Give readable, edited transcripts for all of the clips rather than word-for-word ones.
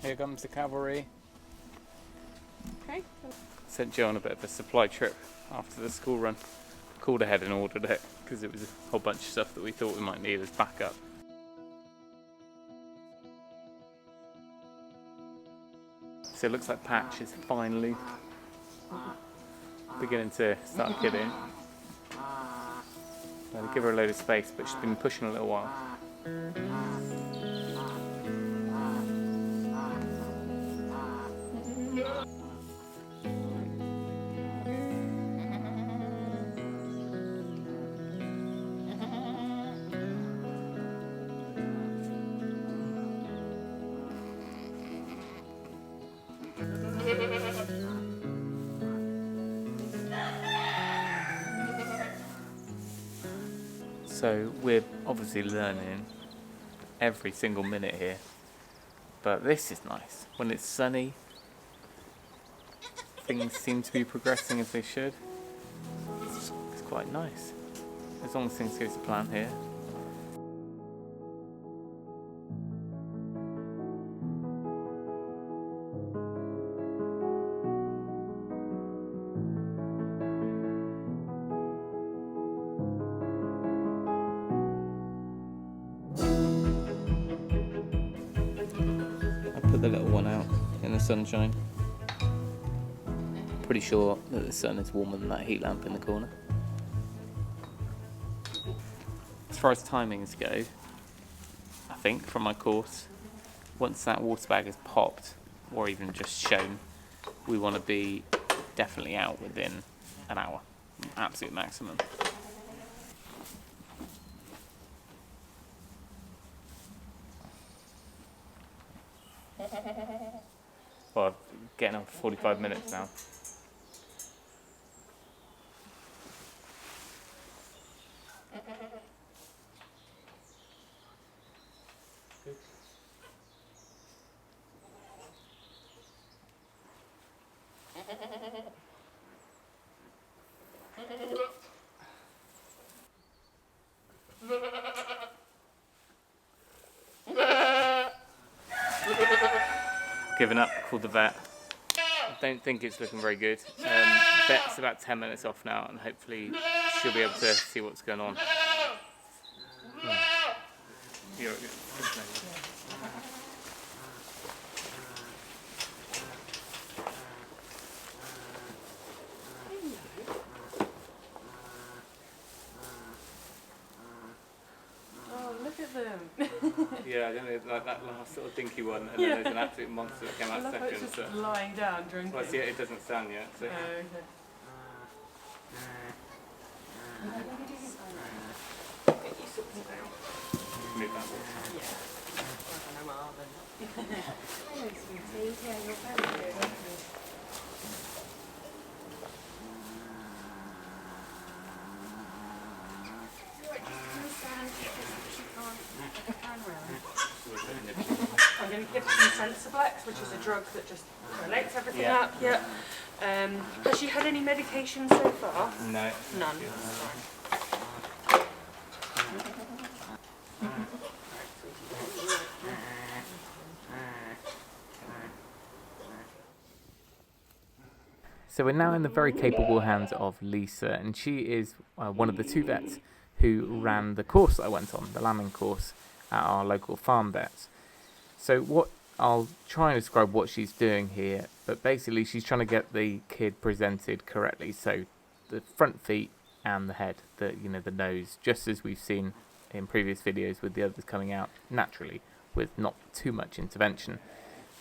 Here comes the cavalry. Okay. Sent Joe on a bit of a supply trip after the school run. Called ahead and ordered it because it was a whole bunch of stuff that we thought we might need as backup. So it looks like Patch is finally beginning to start kidding. I'll give her a load of space, but she's been pushing a little while. So we're obviously learning every single minute here, but this is nice. When it's sunny, things seem to be progressing as they should. It's quite nice, as long as things go to plan here. Put the little one out in the sunshine. Pretty sure that the sun is warmer than that heat lamp in the corner. As far as timings go, I think from my course, once that water bag is popped or even just shown, we want to be definitely out within an hour, absolute maximum. Well, getting on for 45 minutes now. Given up, called the vet. I don't think it's looking very good. Vet's about 10 minutes off now, and hopefully she'll be able to see what's going on. You're good. Oh, look at them. Yeah, I don't know, like that last little dinky one, and then there's an absolute monster that came I out love how second. it's just lying down drinking. Well, see, it doesn't stand yet. So. Oh, okay. Move that way. Yeah. I don't know Marvin. Hello, sweetie. Yeah, you're very good. I'm going to give her some Sensiblex, which is a drug that just relates everything up. Yeah. Has she had any medication so far? No. None. So we're now in the very capable hands of Lisa, and she is one of the two vets who ran the course I went on, the lambing course, at our local farm vets. So what I'll try and describe what she's doing here, but basically she's trying to get the kid presented correctly. So the front feet and the head, the nose, just as we've seen in previous videos with the others coming out naturally with not too much intervention.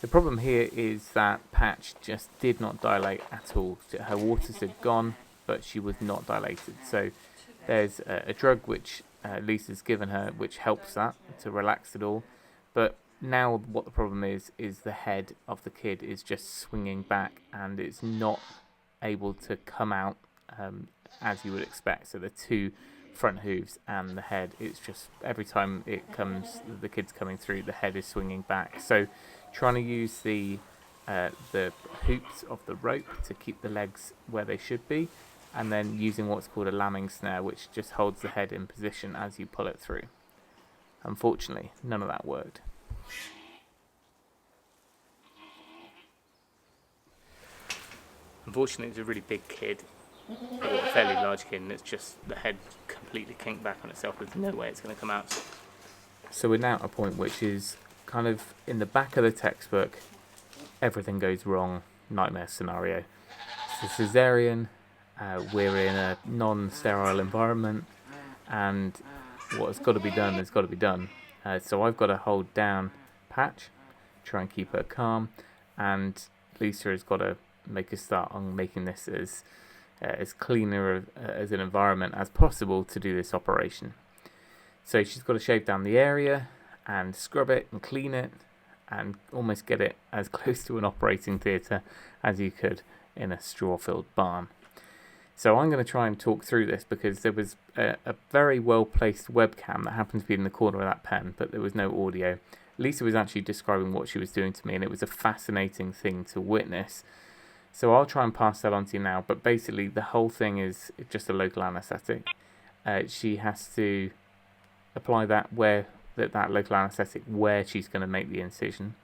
The problem here is that Patch just did not dilate at all. Her waters had gone, but she was not dilated. So there's a drug which Lisa's given her, which helps that to relax it all. But now what the problem is the head of the kid is just swinging back, and it's not able to come out as you would expect. So the two front hooves and the head, it's just every time it comes, the kid's coming through, the head is swinging back. So trying to use the hoops of the rope to keep the legs where they should be, and then using what's called a lambing snare, which just holds the head in position as you pull it through. Unfortunately, none of that worked. Unfortunately, it's a really big kid, or a fairly large kid, and it's just the head completely kinked back on itself. There's no way it's going to come out. So we're now at a point which is kind of in the back of the textbook. Everything goes wrong, nightmare scenario. It's a cesarean. We're in a non-sterile environment, and what's got to be done has got to be done. So I've got to hold down Patch, try and keep her calm, and Lisa has got to make a start on making this as cleaner as an environment as possible to do this operation. So she's got to shave down the area and scrub it and clean it and almost get it as close to an operating theatre as you could in a straw-filled barn. So I'm going to try and talk through this because there was a very well-placed webcam that happened to be in the corner of that pen, but there was no audio. Lisa was actually describing what she was doing to me, and it was a fascinating thing to witness. So I'll try and pass that on to you now, but basically the whole thing is just a local anaesthetic. She has to apply that local anaesthetic where she's going to make the incision.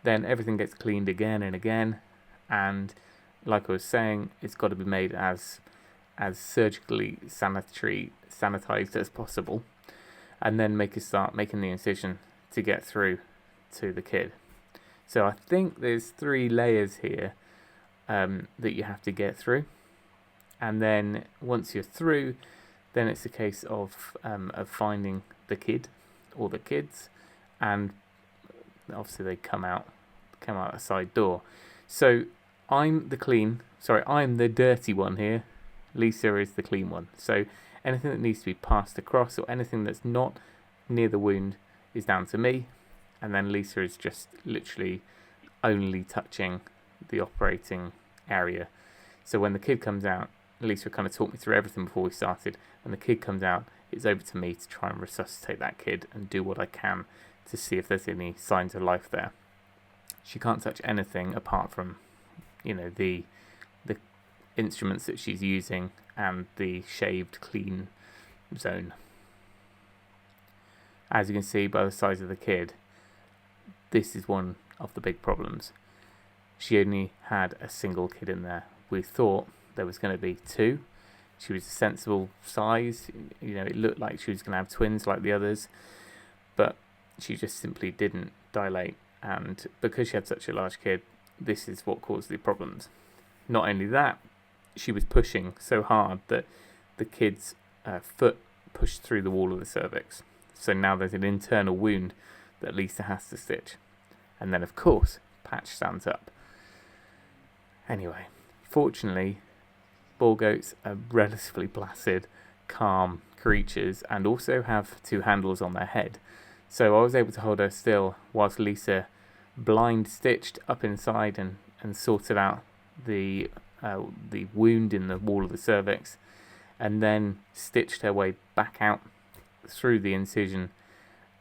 Then everything gets cleaned again and again, and like I was saying, it's got to be made as surgically sanitized as possible, and then start making the incision to get through to the kid. So I think there's 3 layers here that you have to get through, and then once you're through, then it's a case of finding the kid or the kids, and obviously they come out a side door. So I'm the dirty one here. Lisa is the clean one. So anything that needs to be passed across or anything that's not near the wound is down to me, and then Lisa is just literally only touching the operating area. So when the kid comes out, Lisa kind of talked me through everything before we started. When the kid comes out, it's over to me to try and resuscitate that kid and do what I can to see if there's any signs of life there. She can't touch anything apart from, the instruments that she's using and the shaved clean zone. As you can see by the size of the kid, this is one of the big problems. She only had a single kid in there. We thought there was going to be 2. She was a sensible size. It looked like she was going to have twins like the others, but she just simply didn't dilate. And because she had such a large kid, this is what caused the problems. Not only that, she was pushing so hard that the kid's foot pushed through the wall of the cervix. So now there's an internal wound that Lisa has to stitch. And then, of course, Patch stands up. Anyway, fortunately, bull goats are relatively placid, calm creatures and also have 2 handles on their head. So I was able to hold her still whilst Lisa blind stitched up inside and sorted out the wound in the wall of the cervix, and then stitched her way back out through the incision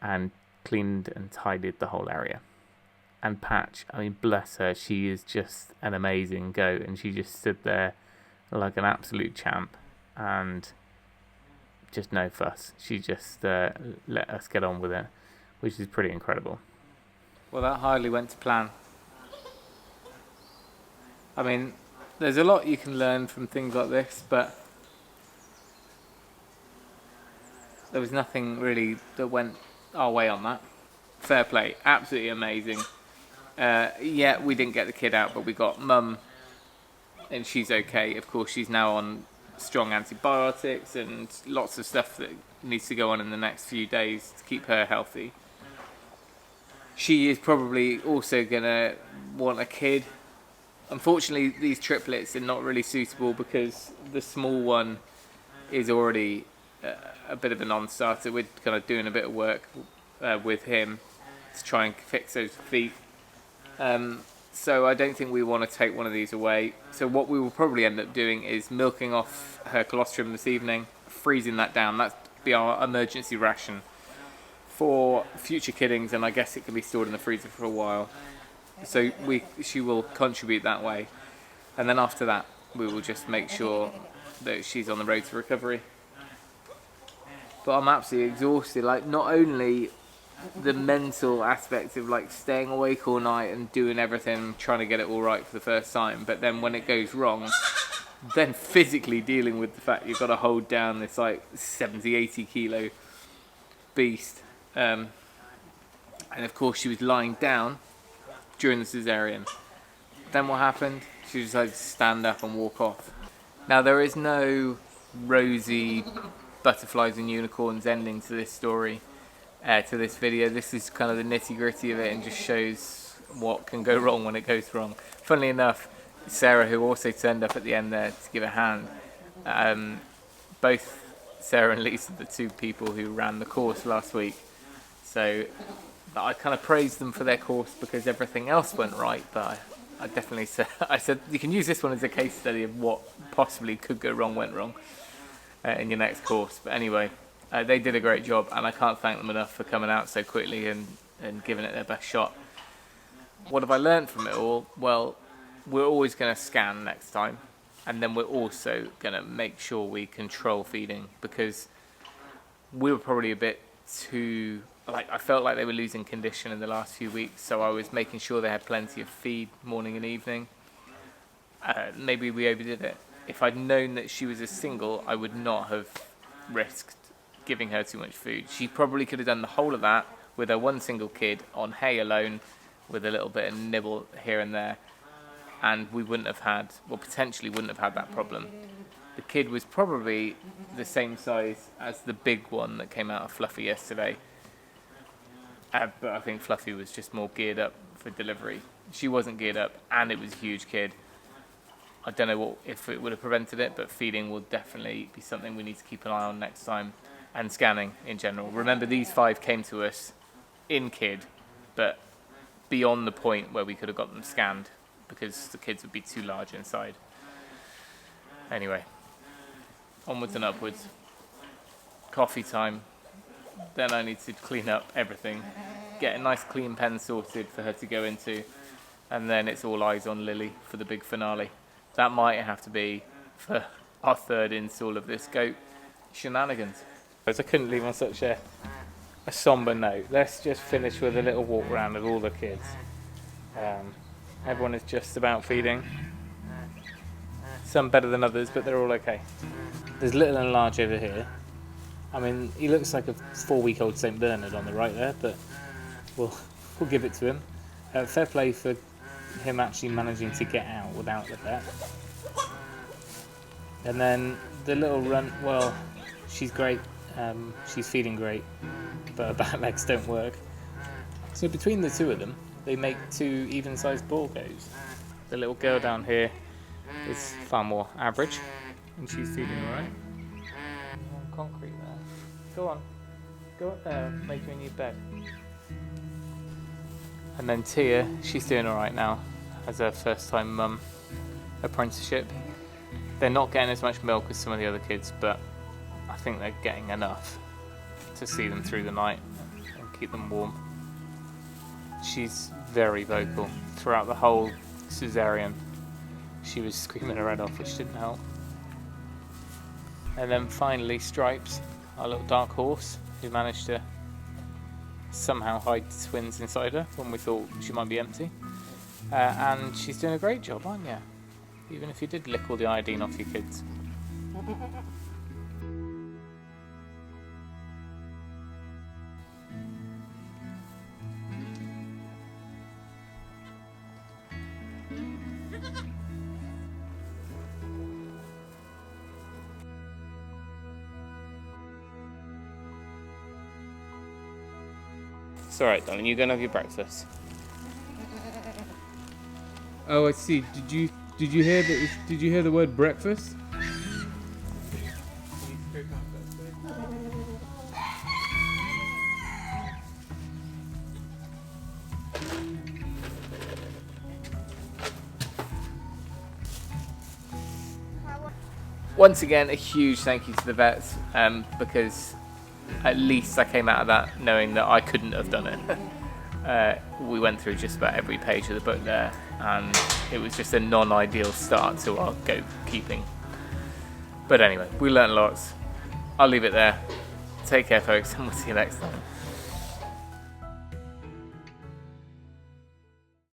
and cleaned and tidied the whole area. And Patch, bless her, she is just an amazing goat, and she just stood there like an absolute champ and just no fuss. She just let us get on with it, which is pretty incredible. Well, that hardly went to plan. There's a lot you can learn from things like this, but there was nothing really that went our way on that. Fair play, absolutely amazing. We didn't get the kid out, but we got Mum, and she's okay. Of course, she's now on strong antibiotics and lots of stuff that needs to go on in the next few days to keep her healthy. She is probably also going to want a kid. Unfortunately, these triplets are not really suitable because the small one is already a bit of a non-starter. We're kind of doing a bit of work with him to try and fix those feet. So I don't think we want to take one of these away. So what we will probably end up doing is milking off her colostrum this evening, freezing that down. That'll be our emergency ration for future kiddings, and I guess it can be stored in the freezer for a while. So she will contribute that way. And then after that, we will just make sure that she's on the road to recovery. But I'm absolutely exhausted. Not only the mental aspect of like staying awake all night and doing everything, trying to get it all right for the first time, but then when it goes wrong, then physically dealing with the fact you've got to hold down this like 70-80 kilo beast. And of course she was lying down during the cesarean. Then what happened? She decided to stand up and walk off. Now there is no rosy butterflies and unicorns ending to this story, to this video. This is kind of the nitty gritty of it and just shows what can go wrong when it goes wrong. Funnily enough, Sarah, who also turned up at the end there to give a hand, both Sarah and Lisa, the two people who ran the course last week, so I kind of praised them for their course because everything else went right, but I definitely said, you can use this one as a case study of what possibly could go wrong went wrong in your next course. But anyway, they did a great job, and I can't thank them enough for coming out so quickly and giving it their best shot. What have I learned from it all? Well, we're always going to scan next time, and then we're also going to make sure we control feeding, because we were probably a bit too, I felt like they were losing condition in the last few weeks, so I was making sure they had plenty of feed morning and evening. Maybe we overdid it. If I'd known that she was a single, I would not have risked giving her too much food. She probably could have done the whole of that with her one single kid on hay alone, with a little bit of nibble here and there, and we wouldn't have had, well, potentially wouldn't have had that problem. The kid was probably the same size as the big one that came out of Fluffy yesterday, but I think Fluffy was just more geared up for delivery. She wasn't geared up, and it was a huge kid. I don't know if it would have prevented it, but feeding will definitely be something we need to keep an eye on next time, and scanning in general. Remember, these 5 came to us in kid, but beyond the point where we could have got them scanned because the kids would be too large inside. Anyway, onwards and upwards. Coffee time. Then I need to clean up everything, get a nice clean pen sorted for her to go into, and then it's all eyes on Lily for the big finale. That might have to be for our 3rd install of this goat shenanigans. Because I couldn't leave on such a somber note. Let's just finish with a little walk around of all the kids. Everyone is just about feeding. Some better than others, but they're all okay. There's little and large over here. I mean, he looks like a 4-week-old St. Bernard on the right there, but we'll give it to him. Fair play for him actually managing to get out without the vet. And then the little runt, well, she's great. She's feeding great, but her back legs don't work. So between the two of them, they make 2 even-sized ball goats. The little girl down here is far more average, and she's feeding alright. On concrete there. Go on. Go up there and make her a new bed. And then Tia, she's doing alright now, as her first time mum apprenticeship. They're not getting as much milk as some of the other kids, but I think they're getting enough to see them through the night and keep them warm. She's very vocal. Throughout the whole cesarean, she was screaming her head off, which didn't help. And then finally Stripes, our little dark horse, who managed to somehow hide the twins inside her when we thought she might be empty. And she's doing a great job, aren't you? Even if you did lick all the iodine off your kids. It's alright, darling, you go and have your breakfast. Oh, I see. Did you hear the word breakfast? Once again, a huge thank you to the vets, because at least I came out of that knowing that I couldn't have done it. We went through just about every page of the book there, and it was just a non-ideal start to our goat keeping. But anyway, we learned lots. I'll leave it there. Take care, folks, and we'll see you next time.